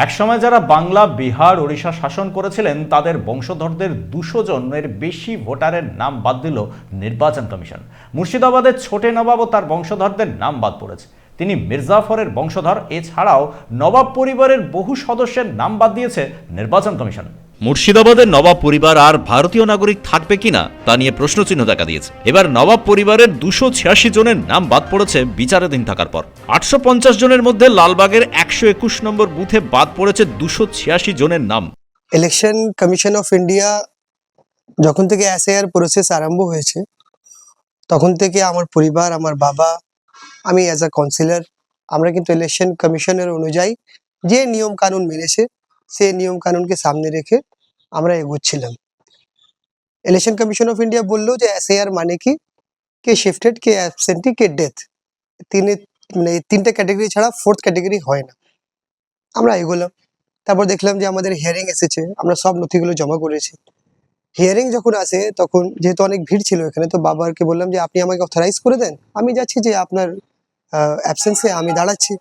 একসময় যারা বাংলা, বিহার, ওড়িশা শাসন করেছিলেন তাদের বংশধরদের 200 জনের বেশি ভোটারের নাম বাদ দিল নির্বাচন কমিশন। মুর্শিদাবাদের ছোটে নবাব ও তার বংশধরদের নাম বাদ পড়েছে। তিনি মির্জাফরের বংশধর। এছাড়াও নবাব পরিবারের বহু সদস্যের নাম বাদ দিয়েছে নির্বাচন কমিশন। মুর্শিদাবাদের নবাব পরিবার আর ভারতীয় নাগরিক থাকবে কিনা তা নিয়ে প্রশ্নচিহ্ন দেখা দিয়েছে। এবার নবাব পরিবারের 286 জনের নাম বাদ পড়েছে বিচারাধীন থাকার পর। 850 জনের মধ্যে লালবাগের 121 নম্বর বুথে বাদ পড়েছে 286 জনের নাম। ইলেকশন কমিশন অফ ইন্ডিয়া যখন থেকে এসআইআর প্রসেস আরম্ভ হয়েছে তখন থেকে আমার পরিবার, আমার বাবা, আমি অ্যাজ আ কাউন্সিলর, আমরা কিন্তু ইলেকশন কমিশনের অনুযায়ী যে নিয়ম কানুন মেনেছে সেই নিয়ম কানুনকে সামনে রেখে আমরা এগোচ্ছিলাম। ইলেকশন কমিশন অফ ইন্ডিয়া বললো যে এসআইআর মানে কি, কে শিফটেড, কে অ্যাবসেন্টি, কে ডেথ, তিনটে ক্যাটাগরি ছাড়া ফোর্থ ক্যাটাগরি হয় না। আমরা এগোলাম। তারপর দেখলাম যে আমাদের হিয়ারিং এসেছে, আমরা সব নথিগুলো জমা করেছি। হিয়ারিং যখন আসে তখন যেহেতু অনেক ভিড় ছিল এখানে, তো বাবাকে বললাম যে আপনি আমাকে অথরাইজ করে দেন, আমি যাচ্ছি, যে আপনার অ্যাবসেন্সে আমি দাঁড়াচ্ছি।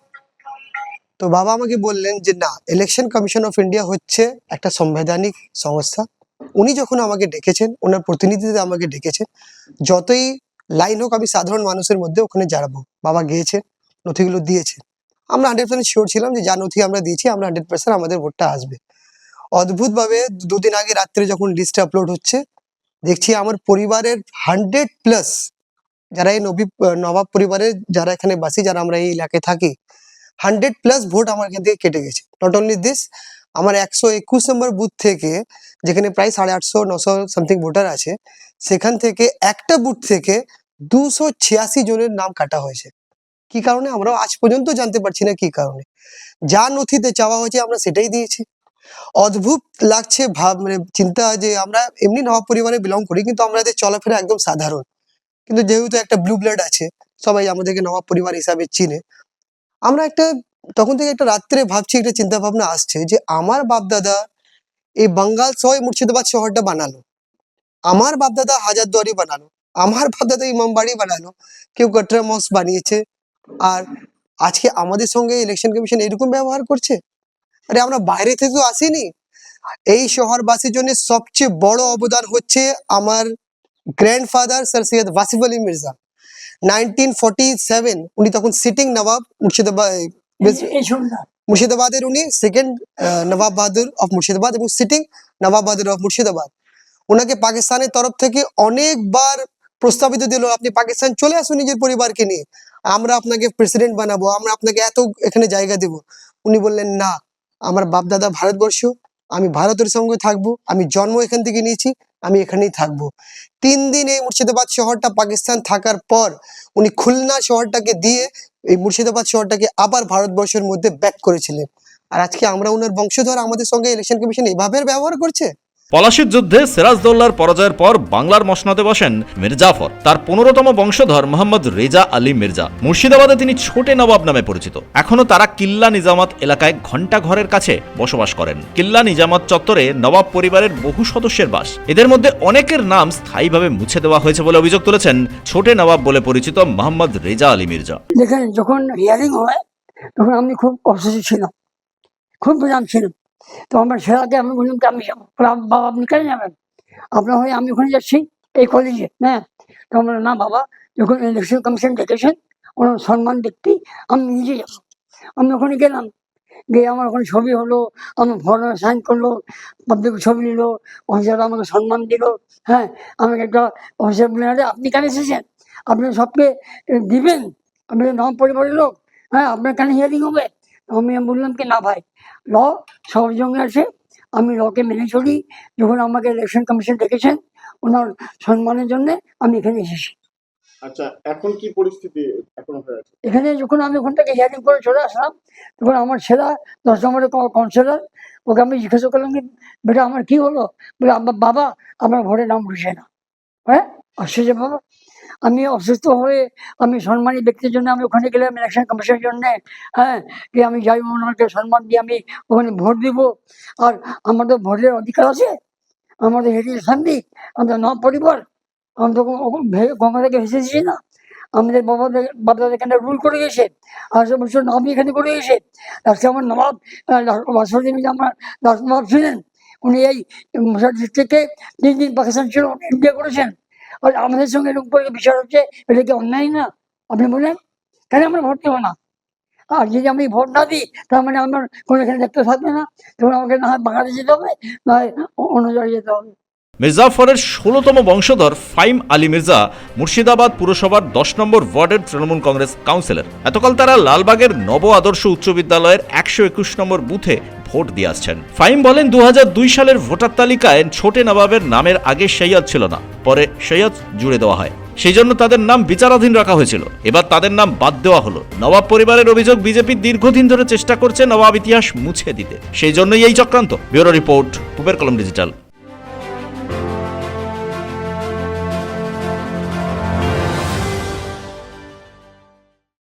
তো বাবা আমাকে বললেন যে না, ইলেকশন কমিশন অফ ইন্ডিয়া হচ্ছে একটা সাংবিধানিক সংস্থা। উনি যখন আমাকে ডেকেছেন, ওনার প্রতিনিধিতে আমাকে ডেকেছেন, যতই লাইন হোক আমি সাধারণ মানুষের মধ্যে ওখানে দাঁড়াবো। বাবা গিয়েছেন, নথিগুলো দিয়েছেন। আমরা 100% শিওর ছিলাম যে যা নথি আমরা দিয়েছি আমরা 100% আমাদের ভোটটা আসবে। অদ্ভুতভাবে দুদিন আগে রাত্রে যখন লিস্ট আপলোড হচ্ছে, দেখছি আমার পরিবারের 100+ যারা এই নবাব পরিবারের যারা এখানে বাসি, যারা আমরা এই এলাকায় থাকি, 100+ ভোট আমার এখান থেকে কেটে গেছে। নট অনলি দিস, আমার 121 নম্বর বুথ থেকে, যেখানে প্রায় 850-900 সামথিং ভোটার আছে, সেখান থেকে একটা বুথ থেকে 286 জনের নাম কাটা হয়েছে। কি কারণে আমরা আজ পর্যন্ত জানতে পারছি না কি কারণে। যা নথিতে চাওয়া হয়েছে আমরা সেটাই দিয়েছি। অদ্ভুত লাগছে মানে চিন্তা, যে আমরা এমনি নবাব পরিবারে বিলং করি, কিন্তু আমাদের চলাফেরা একদম সাধারণ, কিন্তু যেহেতু একটা ব্লু ব্লাড আছে, সবাই আমাদেরকে নবাব পরিবার হিসাবে চিনে। আমরা তখন থেকে একটা রাত্রে ভাবছি, একটা চিন্তা ভাবনা আসছে যে আমার বাপদাদা এই বাঙ্গাল সহ মুর্শিদাবাদ শহরটা বানালো, আমার বাপদাদা হাজারদুয়ারি বানালো, আমার বাপদাদা ইমামবাড়ি বানালো, কেউ কটরা মস্ক বানিয়েছে, আর আজকে আমাদের সঙ্গে ইলেকশন কমিশন এরকম ব্যবহার করছে। আরে আমরা বাইরে থেকে তো আসিনি। এই শহরবাসীর জন্য সবচেয়ে বড় অবদান হচ্ছে আমার গ্র্যান্ডফাদার স্যার সৈয়দ ওয়াসিফ আলী মির্জা। 1947 উনি তখন সিটিং নবাব মুর্শিদাবাদের, উনি সেকেন্ড নবাব বাহাদুর অফ মুর্শিদাবাদ এবং সিটিং নবাব বাহাদুর অফ মুর্শিদাবাদ। ওনাকে পাকিস্তানের তরফ থেকে অনেকবার প্রস্তাবিত দিল, আপনি পাকিস্তান চলে আসুন নিজের পরিবারকে নিয়ে, আমরা আপনাকে প্রেসিডেন্ট বানাবো, আমরা আপনাকে এত এখানে জায়গা দেব। উনি বললেন না, আমার বাপদাদা ভারতবর্ষ, আমি ভারতের সঙ্গে থাকবো, আমি জন্ম এখান থেকে নিয়েছি, আমি এখানেই থাকবো। 3 দিন এই মুর্শিদাবাদ শহরটা পাকিস্তান থাকার পর উনি খুলনা শহরটাকে দিয়ে এই মুর্শিদাবাদ শহরটাকে আবার ভারতবর্ষের মধ্যে ব্যাক করেছিলেন। আর আজকে আমরা ওনার বংশধর, আমাদের সঙ্গে ইলেকশন কমিশন এভাবে ব্যবহার করছে। পলাশির যুদ্ধে সিরাজদৌল্লার পরাজয়ের পর বাংলার মসনদে বসেন মির্জাফর। তার 15তম বংশধর মোহাম্মদ রেজা আলী মির্জা। মুর্শিদাবাদে তিনি ছোটে নবাব নামে পরিচিত। এখনো তারা কিল্লা নিজামাত এলাকায় ঘণ্টা ঘরের কাছে বসবাস করেন। কিল্লা নিজামাত চত্বরে নবাব পরিবারের বহু সদস্যের বাস। এদের মধ্যে অনেকের নাম স্থায়ীভাবে মুছে দেওয়া হয়েছে বলে অভিযোগ তুলেছেন ছোটে নবাব বলে পরিচিত মোহাম্মদ রেজা আলী মির্জা। দেখেন, যখন হিয়ারিং হয় তখন আমি খুব অসুস্থ ছিলাম, খুব বোঝাম ছিলাম। তো আমার ছেলেকে আমি বললাম আমি যাবো। বাবা আপনি কেন যাবেন? আপনার হয়ে আমি ওখানে যাচ্ছি এই কলেজে। হ্যাঁ, তো আমরা না বাবা, যখন ইলেকশন কমিশন ডেকেছেন ওনার সম্মান দেখতে আমি নিজে যাবো। আমি ওখানে গেলাম, গিয়ে আমার ওখানে ছবি হলো, আমার ফর্মে সাইন করলো, পাবলিক ছবি নিল, অফিসার আমাকে সম্মান দিল। হ্যাঁ, আমাকে একটা অফিসার বলে, আরে আপনি কেন এসেছেন? আপনি সবকে দিবেন, আপনি নাম পরিবারের লোক, হ্যাঁ আপনার কেন হিয়ারিং হবে? আমি বললাম কি না ভাই, ল সবার সঙ্গে আছে, আমি লকে মেনে চলি। যখন আমাকে ইলেকশন কমিশন ডেকেছেন ওনার সম্মানের জন্য আমি এখানে এসেছি। আচ্ছা, এখন কি পরিস্থিতি এখনো হয়ে আছে? এখানে যখন আমি ওখান থেকে হিয়ারিং করে চলে আসলাম, তখন আমার ছেলে 10 নম্বরের কাউন্সিলর, ওকে আমি জিজ্ঞাসা করলাম কি বেটা আমার কি হলো? বলে বাবা আমার ঘরে নাম উঠছে না। হ্যাঁ, আশ্চর্য বাবা, আমি অসুস্থ হয়ে আমি সম্মানী ব্যক্তির জন্য আমি ওখানে গেলাম ইলেকশন কমিশনের জন্য। হ্যাঁ, কি আমি যাই ওনাকে সম্মান দিয়ে আমি ওখানে ভোট দিব। আর আমাদের ভোটের অধিকার আছে, আমাদের হেরিটেজ ফ্যামিলি, আমাদের নব পরিবার, আমি তো গঙ্গা থেকে ভেসেছি না। আমাদের বাবাদের এখানে রুল করে গেছে, 18 বছর নামই এখানে করে গেছে। আজকে আমার নবাব বাসুদ্দিন আমার লাস্ট নবাব ছিলেন, উনি এই মশার ডিস্ট্রিক্টে 3 দিন পাকিস্তান ছিল, ইন্ডিয়া করেছেন। আর আমাদের সঙ্গে এরকম করে বিচার হচ্ছে, এটা কি অন্যায় না? আপনি বলেন, কেন আমরা ভোট দেবো না? আর যদি আমি ভোট না দিই, তার মানে আমার কোনো এখানে দেখতে থাকবে না, তখন আমাকে না হয় বাংলাদেশ যেতে হবে, না হয় অন্য জায়গায় যেতে হবে। মির্জাফরের 16তম বংশধর ফাইম আলী মির্জা মুর্শিদাবাদ পুরসভার 10 নম্বর ওয়ার্ডের তৃণমূল কংগ্রেস কাউন্সিলর। এতকাল তারা লালবাগের নব আদর্শ উচ্চ বিদ্যালয়ের 121 নম্বর বুথে ভোট দিয়ে আসছেন। ফাইম বলেন 2002 সালের ভোটার তালিকায় ছোটে নবাবের নামের আগে সৈয়দ ছিল না, পরে সৈয়দ জুড়ে দেওয়া হয়, সেই জন্য তাদের নাম বিচারাধীন রাখা হয়েছিল। এবার তাদের নাম বাদ দেওয়া হলো। নবাব পরিবারের অভিযোগ, বিজেপি দীর্ঘদিন ধরে চেষ্টা করছে নবাব ইতিহাস মুছে দিতে, সেই জন্যই এই চক্রান্ত। ব্যুরো রিপোর্ট, কুবের কলম ডিজিটাল।